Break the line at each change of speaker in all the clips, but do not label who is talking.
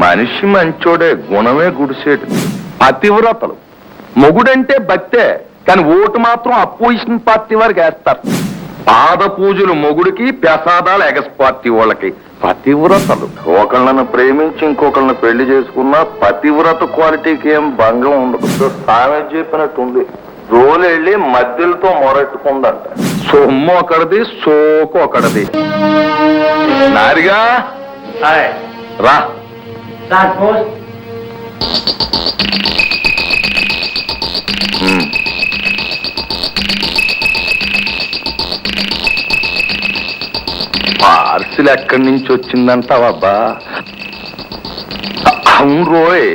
మనిషి మంచోడే, గుణమే గుడిసేడు. పతివ్రతలు. మొగుడంటే భక్తే, కానీ ఓటు మాత్రం అపోజిషన్ పార్టీ వారికి వేస్తారు. పాద పూజలు మొగుడికి, ప్రసాదాలు ఎగస్ పార్టీ వాళ్ళకి. పతివ్రతలు. ఒకళ్ళను ప్రేమించి ఇంకొకళ్ళని పెళ్లి చేసుకున్నా పతివ్రత క్వాలిటీకి ఏం భంగం ఉండదు. సామె చెప్పినట్టుంది, రోలెళ్ళి మధ్యలతో మొరట్టుకుందంట. సొమ్ము ఒకటిది, సోకు ఒకటిది. నారిగా రా. పార్సిల్ ఎక్కడి నుంచి వచ్చిందంటావబ్బా? అవును రోయ్,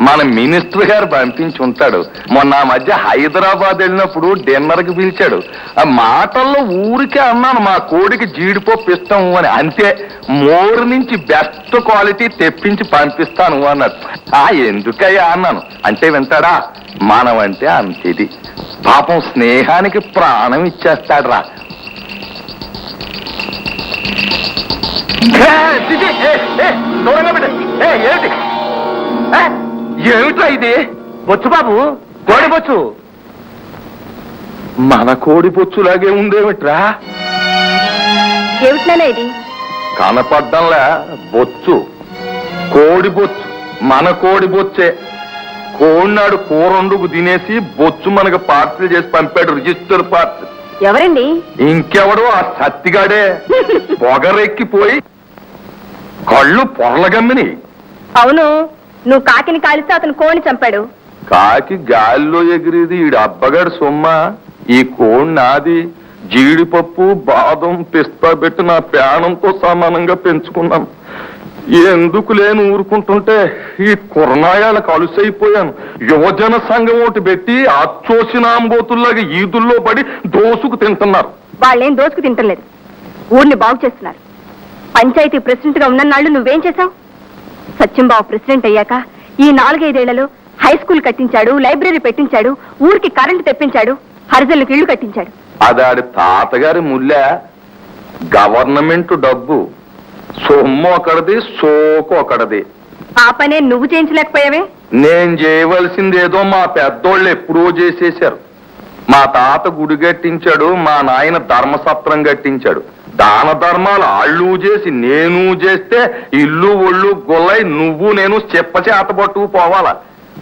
మన మినిస్టర్ గారు పంపించి ఉంటాడు. మొన్న ఆ మధ్య హైదరాబాద్ వెళ్ళినప్పుడు డిన్నర్ కి పిలిచాడు. ఆ మాటల్లో ఊరికే అన్నాను మా కోడికి జీడిపప్పు ఇస్తాం అని. అంతే, మోరు నుంచి బెస్ట్ క్వాలిటీ తెప్పించి పంపిస్తాను అన్నాడు. ఎందుకయ్యా అన్నాను. అంటే వింటాడా? మనమంటే అంతేది. పాపం స్నేహానికి ప్రాణం ఇచ్చేస్తాడు రా. ఏంటి ఏమిట్రా ఇది? బొచ్చు బాబు, కోడి బొచ్చు. మన కోడి బొచ్చులాగే ఉందేమిట్రా?
ఏమిట్లా ఇది?
కనపడ్డంలా బొచ్చు, కోడి బొచ్చు. మన కోడి బొచ్చే. కోడినాడు కూరండుకు తినేసి బొచ్చు మనకు పార్సిల్ చేసి పంపాడు, రిజిస్టర్ పార్సిల్.
ఎవరండి?
ఇంకెవడో ఆ సత్తిగాడే. పొగరెక్కిపోయి కళ్ళు పొరలగమ్మిని.
అవును, నువ్వు కాకిని కాలిస్తే అతను కోడిని చంపాడు.
కాకి గాలిలో ఎగిరేది ఈడు అబ్బగాడు సొమ్మ. ఈ కోడి నాది. జీడిపప్పు, బాదం, పిస్తా పెట్టి నా ప్రాణంతో సమానంగా పెంచుకున్నాను. ఎందుకు లేని ఊరుకుంటుంటే ఈ కుర్నాయాలకు అలుసైపోయాను. యువజన సంఘం ఒకటి పెట్టి అచ్చోసినాంబోతుల్లాగా ఈదుల్లో పడి దోసుకు తింటున్నారు.
వాళ్ళేం దోసుకు తింటలేదు, ఊరిని బాగు చేస్తున్నారు. పంచాయతీ ప్రెసిడెంట్ గా ఉన్ననాళ్ళు నువ్వేం చేశావు? సత్యంబాబు ప్రెసిడెంట్ అయ్యాక ఈ 4-5 ఏళ్లలో హై స్కూల్ కట్టించాడు, లైబ్రరీ పెట్టించాడు, ఊరికి కరెంటు తెప్పించాడు, హరిజనులకు ఇళ్లు కట్టించాడు.
అదాడి తాతగారి ముల్లె. గవర్నమెంట్ డబ్బు. సొమ్ము ఒకటిది, సోకు ఒకటిది.
ఆ పనే నువ్వు చేయించలేకపోయావే?
నేను చేయవలసిందేదో మా పెద్దోళ్ళు ఎప్పుడో చేసేశారు. మా తాత గుడి కట్టించాడు, మా నాయన ధర్మసత్రం కట్టించాడు. దాన ధర్మాలు ఆళ్ళు చేసి నేను చేస్తే ఇల్లు ఒళ్ళు గొల్లై నువ్వు నేను చెప్పచేత పట్టుకు పోవాలా?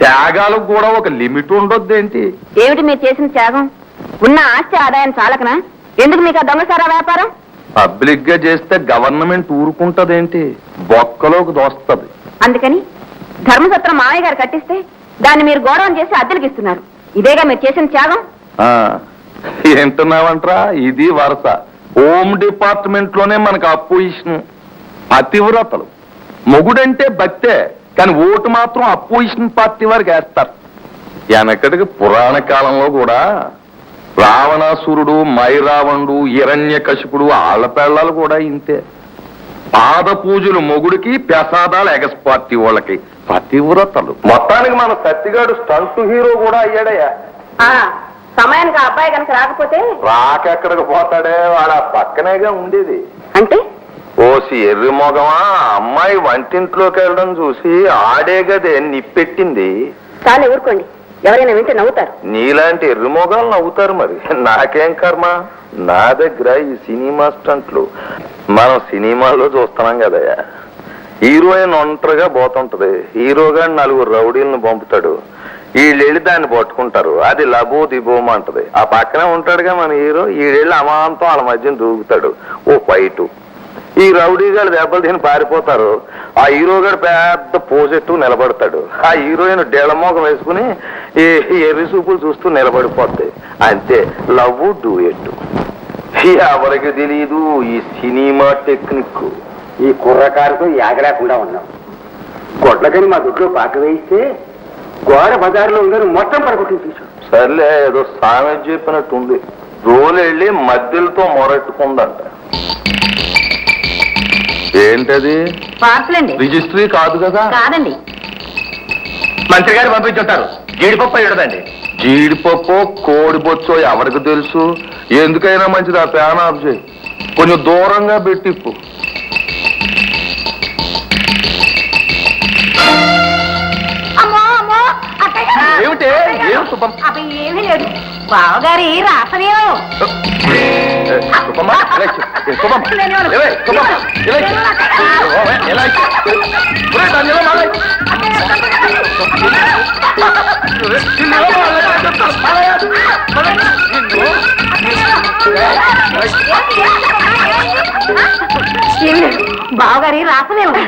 త్యాగాలకు కూడా ఒక లిమిట్ ఉండొద్దేంటి?
ఏమిటి మీరు చేసిన త్యాగం? ఉన్న ఆస్తి ఆదాయం చాలకనా? ఎందుకు మీకు ఆ దొంగసారా వ్యాపారం?
పబ్లిక్ గా చేస్తే గవర్నమెంట్ ఊరుకుంటదేంటి? బొక్కలోకి దోస్తది.
అందుకని ధర్మసత్రం మామయ్య గారు కట్టిస్తే దాన్ని మీరు గౌరవం చేసి అద్దెలకు ఇస్తున్నారు. ఇదేగా మీరు చేసిన త్యాగం.
ఏంటున్నావంట్రా? ఇది వరుస. హోమ్ డిపార్ట్మెంట్ లోనే మనకు అపోజిషన్. పతివ్రతలు. మొగుడంటే భక్తే, కానీ ఓటు మాత్రం అపోజిషన్ పార్టీ వారికి వేస్తారు. వెనకటికి పురాణ కాలంలో కూడా రావణాసురుడు, మైరావణుడు, హిరణ్యకశిపుడు ఆళ్లపేళ్లాలు కూడా ఇంతే. పాద పూజలు మొగుడికి, ప్రసాదాలు ఎగస్ పార్టీ వాళ్ళకి. పతివ్రతలు. మొత్తానికి మన సత్తిగాడు స్టంట్ హీరో కూడా అయ్యాడయ్యా.
సమయానికి ఆ అబ్బాయి కనుక రాకపోతే
రాకెక్కడికి పోతాడే? వాడు ఆ పక్కనేగా ఉండేది.
అంటే
ఓసి ఎర్రి మొగమా, అమ్మాయి వంటింట్లోకి వెళ్ళడం చూసి ఆడే గదే నిప్పెట్టింది.
చాలు ఊరుకోండి, ఎవరైనా వింటే నవ్వుతారు.
నీలాంటి ఎర్రి మొగాలు నవ్వుతారు మరి. నాకేం కర్మ? నా దగ్గర ఈ సినిమా స్టంట్లు మనం సినిమాల్లో చూస్తున్నాం కదయ్యా. హీరోయిన్ ఒంటరిగా పోతుంటది, హీరోగా 4 రౌడీలను పంపుతాడు, వీళ్ళెళ్ళి దాన్ని పట్టుకుంటారు. అది లబో దిబోమ అంటది. ఆ పక్కనే ఉంటాడుగా మన హీరో, వీళ్ళెళ్ళి అమాంతం వాళ్ళ మధ్యన దూకుతాడు. ఓ ఫైటు. ఈ రౌడీ గారు దెబ్బలు తిని పారిపోతారు. ఆ హీరో గారు పెద్ద పోజెట్టు నిలబడతాడు. ఆ హీరోయిన్ డెళమోగం వేసుకుని ఈ ఎర్రి చూపులు చూస్తూ నిలబడిపోద్ది. అంతే, లవ్ డూయెట్టు. ఎవరికి తెలియదు ఈ సినిమా టెక్నిక్.
ఈ కుర్రకారుతో యాగలేకుండా ఉన్నాం. గొడ్లకని మా దుడ్లో పాక వేయిస్తే గోడ బజార్లో ఉందని మొత్తం పడగొట్టి చూసాం.
సర్లే, ఏదో సామె చెప్పినట్టుంది. రోలెళ్ళి మధ్యలతో మొరట్టుకుందంట. ఏంటది?
పార్సల్ అండి.
రిజిస్ట్రీ కాదు కదా?
కాదండి.
మంత్రి గారు పంపించుంటారు. జీడిపప్పు ఇడదండి. జీడిపప్పు, కోడి బొచ్చో ఎవరికి తెలుసు? ఎందుకైనా మంచిది ఆ ఫ్యాన్ ఆఫ్ చేయి. కొంచెం దూరంగా పెట్టిప్పు. సుబ్బమ్మ.
అవి ఏమీ లేదు బావగారి రాసనేమో
సుబ్బమ్మ, ఇలా ఇచ్చు. సుబ్బమ్మ, ఇలా ఇచ్చు. సుబ్బమ్మ, ఇలా ఇచ్చు. ఇలా ఇచ్చు. ఒరేయ్, దాన్ని ఇలా మాలై. నిన్ను ఇలా మాలై. మాలై. మాలై. నిన్ను.
బావగారి రాసనేమో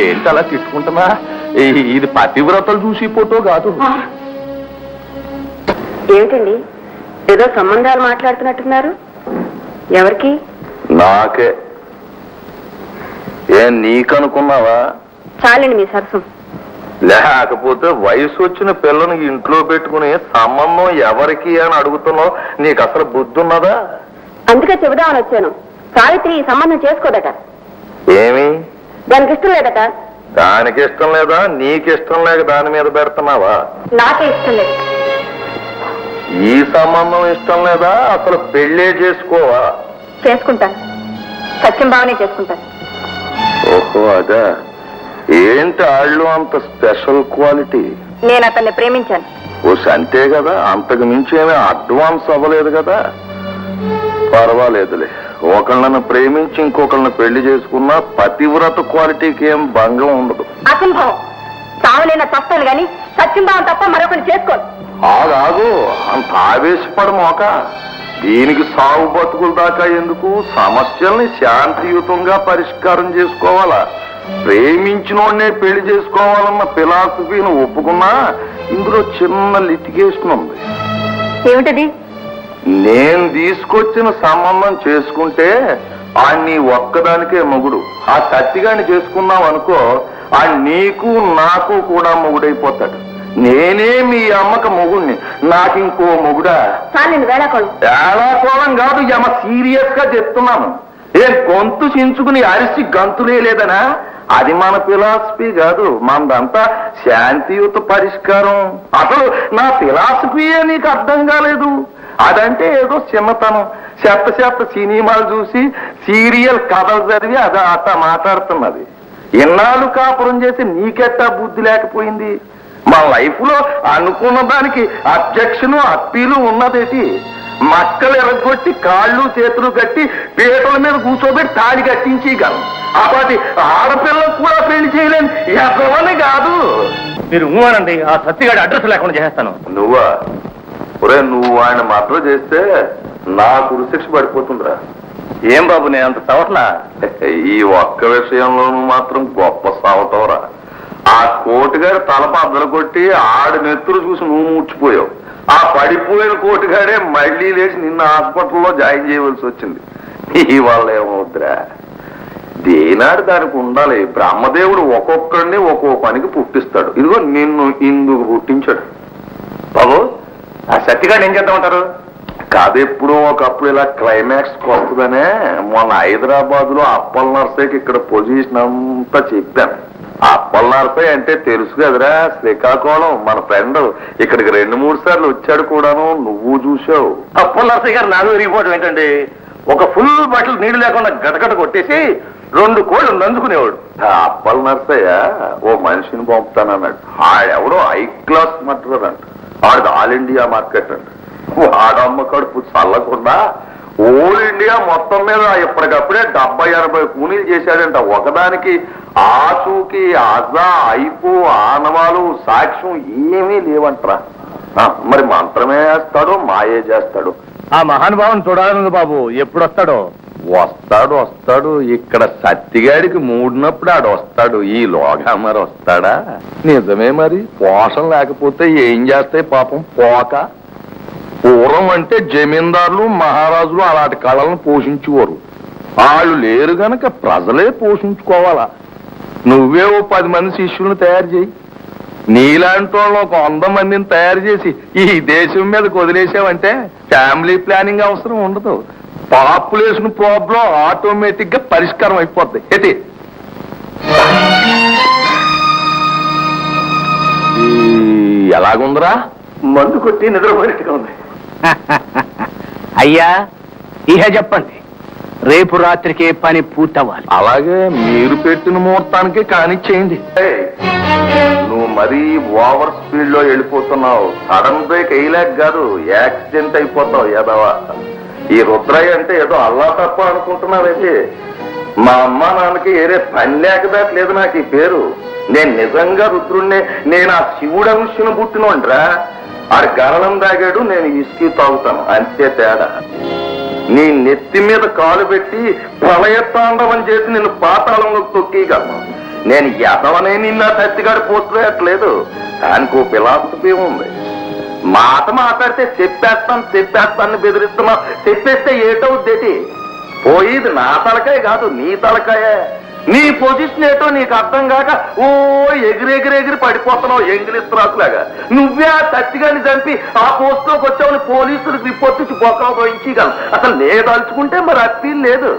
ఏంటి అలా తిట్టుకుంటున్నా? ఇది పతివ్రతలు చూసి ఫోటో కాదు.
ఏమిటండి ఏదో సంబంధాలు మాట్లాడుతున్నట్టున్నారు ఎవరికి?
నాకే. ఏం నీకనుకున్నావా?
చాలండి మీ సరసం.
లేకపోతే వయసు వచ్చిన పిల్లని ఇంట్లో పెట్టుకుని సంబంధం ఎవరికి అని అడుగుతున్నావు. నీకు అసలు బుద్ధి ఉన్నదా?
అందుకే చెబుదామని వచ్చాను. సావిత్రి ఈ సంబంధం చేసుకోదట.
ఏమి?
దానికి ఇష్టం లేదట.
దానికి ఇష్టం లేదా? నీకిష్టం లేక దాని మీద పెడుతున్నావా?
నాకే ఇష్టం లేదు.
ఈ సంబంధం ఇష్టం లేదా? అసలు పెళ్ళే చేసుకోవా?
చేసుకుంటాను. సత్యం బావనే చేసుకుంటాను.
ఓహో, అదా. ఏంటి ఆళ్ళు అంత స్పెషల్ క్వాలిటీ?
నేను అతన్ని ప్రేమించాను.
ఓ అంతే కదా, అంతకు మించి ఏమీ అడ్వాన్స్ అవ్వలేదు కదా. పర్వాలేదులే, ఒకళ్ళని ప్రేమించి ఇంకొకళ్ళని పెళ్లి చేసుకున్నా పతివ్రత క్వాలిటీకి ఏం భంగం ఉండదు.
అసంభవం. సావలేన తప్పను గాని సత్యం బావ తప్ప మరొకరిని చేసుకోను.
ఆగాగు, అంత ఆవేశపడమోక. దీనికి సాగు బతుకుల దాకా ఎందుకు? సమస్యల్ని శాంతియుతంగా పరిష్కారం చేసుకోవాలా. ప్రేమించినోడ్నే పెళ్లి చేసుకోవాలన్న ఫిలాసఫీని ఒప్పుకున్నా ఇందులో చిన్న లిటిగేషన్ ఉంది.
ఏమిటది?
నేను తీసుకొచ్చిన సంబంధం చేసుకుంటే ఆ నీ ఒక్కదానికే మొగుడు. ఆ సత్తిగాని చేసుకున్నావు అనుకో, ఆ నీకు నాకు కూడా మొగుడైపోతాడు. నేనే మీ అమ్మక మొగుడిని, నాకింకో మొగుడా? వేళాకోళం కాదు, యమ సీరియస్ గా చెప్తున్నాను. ఏం గొంతు చించుకుని అరిసి గంతులే లేదనా? అది మన ఫిలాసఫీ కాదు, మనదంతా శాంతియుత పరిష్కారం. అసలు నా ఫిలాసఫీయే నీకు అర్థం కాలేదు. అదంటే ఏదో చిన్నతనం, చెత్త సినిమాలు చూసి సీరియల్ కథలు చదివి అది అట్ట మాట్లాడుతున్నది. ఇన్నాళ్ళు కాపురం చేసి నీకెట్టా బుద్ధి లేకపోయింది? మా లైఫ్ లో అనుకున్న దానికి అబ్జెక్షన్ అప్పీలు ఉన్నదేటి? మక్కలు ఎరగొట్టి కాళ్ళు చేతులు కట్టి పీటల మీద కూర్చోబెట్టి తాడి కట్టించగలం. అప్పటి ఆడపిల్లకు కూడా పెళ్లి చేయలేని ఎవరని కాదు.
మీరు ఊనండి, ఆ సత్తిగాడి అడ్రస్ లేకుండా చేస్తాను.
నువ్వా? ఒరే, నువ్వు ఆయన మర్డర్ చేస్తే నాకు ఉరిశిక్ష పడిపోతుందిరా.
ఏం బాబు, నేను అంత చవట్లా?
ఈ ఒక్క విషయంలోనూ మాత్రం గొప్ప సావటవరా. ఆ కోటిగారి తలప అద్దలు కొట్టి ఆడి నెత్తురు చూసి నువ్వు మూర్చిపోయావు. ఆ పడిపోయిన కోటిగాడే మళ్లీ లేచి నిన్న హాస్పిటల్లో జాయిన్ చేయవలసి వచ్చింది. ఇవాళ ఏమవుద్దిరా? దేనాడు దానికి ఉండాలి. బ్రహ్మదేవుడు ఒక్కొక్కడిని ఒక్కో పనికి పుట్టిస్తాడు. ఇదిగో నిన్ను ఇందుకు పుట్టించాడు.
బాబు, ఆ సత్తిగాడు ఏం చేద్దామంటారు?
కథెప్పుడో ఒకప్పుడు ఇలా క్లైమాక్స్ వస్తుందనే మొన్న హైదరాబాద్ లో అప్పల్ నర్సయ్యకి ఇక్కడ పొజిషన్ అంతా చెప్పాను. అప్పల్ నర్సయ్య అంటే తెలుసు కదరా, శ్రీకాకుళం మన ఫ్రెండ్. ఇక్కడికి 2-3 సార్లు వచ్చాడు కూడాను, నువ్వు చూసావు.
అప్పల్ నర్సయ్య గారు నాకు విరిగిపోవడం ఏంటండి? ఒక ఫుల్ బట్టలు నీళ్లు లేకుండా గటగట కొట్టేసి 2 కోళ్ళు నందుకునేవాడు.
అప్పల్ నర్సయ్య ఓ మనిషిని పంపుతానన్నాడు. ఆడెవడో హై క్లాస్ మటర్ అంట. ఆడిది ఆల్ ఇండియా మార్కెట్ అంట. వాడమ్మ కడుపు చల్లకుండా ఓల్ ఇండియా మొత్తం మీద ఇప్పటికప్పుడే 70-80 కూనీలు చేశాడంట. ఒకదానికి ఆచూకి అజా అయిపు ఆనవాలు సాక్ష్యం ఏమీ లేవంటరా. మరి మంత్రమే వేస్తాడు, మాయే చేస్తాడు.
ఆ మహానుభావం చూడాలని బాబు, ఎప్పుడు వస్తాడో?
వస్తాడు. ఇక్కడ సత్తిగాడికి మూడినప్పుడు ఆడు వస్తాడు. ఈ లోగా మరి వస్తాడా? నిజమే. మరి పోషణ లేకపోతే ఏం చేస్తాయి పాపం పోక. పూర్వం అంటే జమీందారులు మహారాజులు అలాంటి కళలను పోషించేవారు. వాళ్ళు లేరు గనక ప్రజలే పోషించుకోవాలా. నువ్వే ఓ 10 మంది శిష్యులను తయారు చేయి. నీలాంటి వాళ్ళు ఒక 100 మందిని తయారు చేసి ఈ దేశం మీద వదిలేసావంటే ఫ్యామిలీ ప్లానింగ్ అవసరం ఉండదు. పాపులేషన్ ప్రాబ్లం ఆటోమేటిక్ గా పరిష్కారం అయిపోద్ది. అయితే ఎలాగుందిరా?
మందు కొట్టి నిద్రపోయినట్టుగా ఉంది. అయ్యా, ఇహ చెప్పండి, రేపు రాత్రికే పని పూర్తవ్వాలి.
అలాగే మీరు పెట్టిన ముహూర్తానికే కానిచ్చేయండి. నువ్వు మరీ ఓవర్ స్పీడ్ లో వెళ్ళిపోతున్నావు. సడన్ బ్రేక్ వేయలేక కాదు, యాక్సిడెంట్ అయిపోతావు ఎదవా. ఈ రుద్రయ్య అంటే ఏదో అల్లా తప్ప అనుకుంటున్నావేంటి? మా అమ్మ నాన్నకి ఏరే పని లేకదాక లేదు నాకు ఈ పేరు. నేను నిజంగా రుద్రుణ్ణే. నేను ఆ శివుడు అంశను పుట్టినోండ్రా. ఆడు గరణం తాగాడు, నేను ఇసుకి తాగుతాను, అంతే తేడా. నీ నెత్తి మీద కాలు పెట్టి ప్రళయతాండవం చేసి నిన్ను పాతాళంలో తొక్కిగలను. నేను ఎదవనే నిన్న తత్తిగాడు పోట్లేదు. దానికి ఓ ఫిలాసఫీ ఉంది. మాట మాట్లాడితే చెప్పేస్తాను బెదిరిస్తున్నా. చెప్పేస్తే ఏటవుద్దేటి? పోయిది నా తలకాయ కాదు, నీ తలకాయే. నీ పొజిషన్ ఏటో నీకు అర్థం కాక ఓ ఎగిరెగిరెగిరి పడిపోతున్నావు ఎంగిలిస్త్రాకులాగా. నువ్వే ఆ తచ్చిగాని చంపి ఆ పోస్టులోకి వచ్చావని పోలీసులకు రిపోర్ట్ ఇచ్చి బొక్కలు పోయించగలను. అసలు నేదలుచుకుంటే మరి అప్పీల్ లేదు.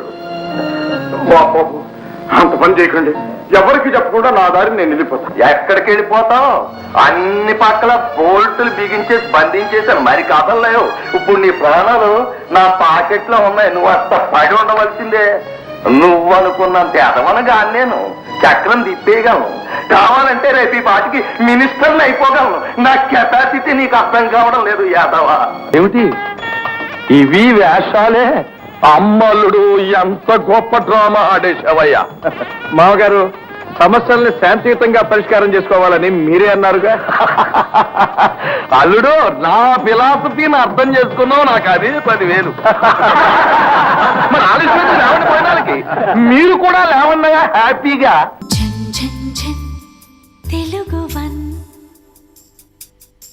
అంత పని చేయకండి, ఎవరికి చెప్పకుండా నా దారిని నేను వెళ్ళిపోతాను.
ఎక్కడికి వెళ్ళిపోతావు? అన్ని పక్కల బోల్టులు బిగించేసి బంధించేశాను, మరి కదలలేవు. ఇప్పుడు నీ ప్రాణాలు నా పాకెట్లో ఉన్నాయి. నువ్వు అంత పడి ఉండవలసిందే. నువ్వు అనుకున్నంత ఎదవనగా నేను చక్రం తిప్పేయగలను. కావాలంటే రేపు ఈ పాటికి మినిస్టర్ని అయిపోగలను. నా కెపాసిటీ నీకు అర్థం కావడం లేదు యాదవా.
ఏమిటి ఇవి వేషాలే? అమ్మల్లుడు ఎంత గొప్ప డ్రామా ఆడేశావయ్యా. మామగారు, సమస్యల్ని శాంతియుతంగా పరిష్కారం చేసుకోవాలని మీరే అన్నారుగా. అల్లుడు, నా ఫిలాసఫీని అర్థం చేసుకున్నావు, నాకు అది 10,000. మరి ఆలస్యం లేవండి పోయినాలకి. మీరు కూడా లేవన్నాయా హ్యాపీగా.
ఝన్ ఝన్ ఝన్ తెలుగు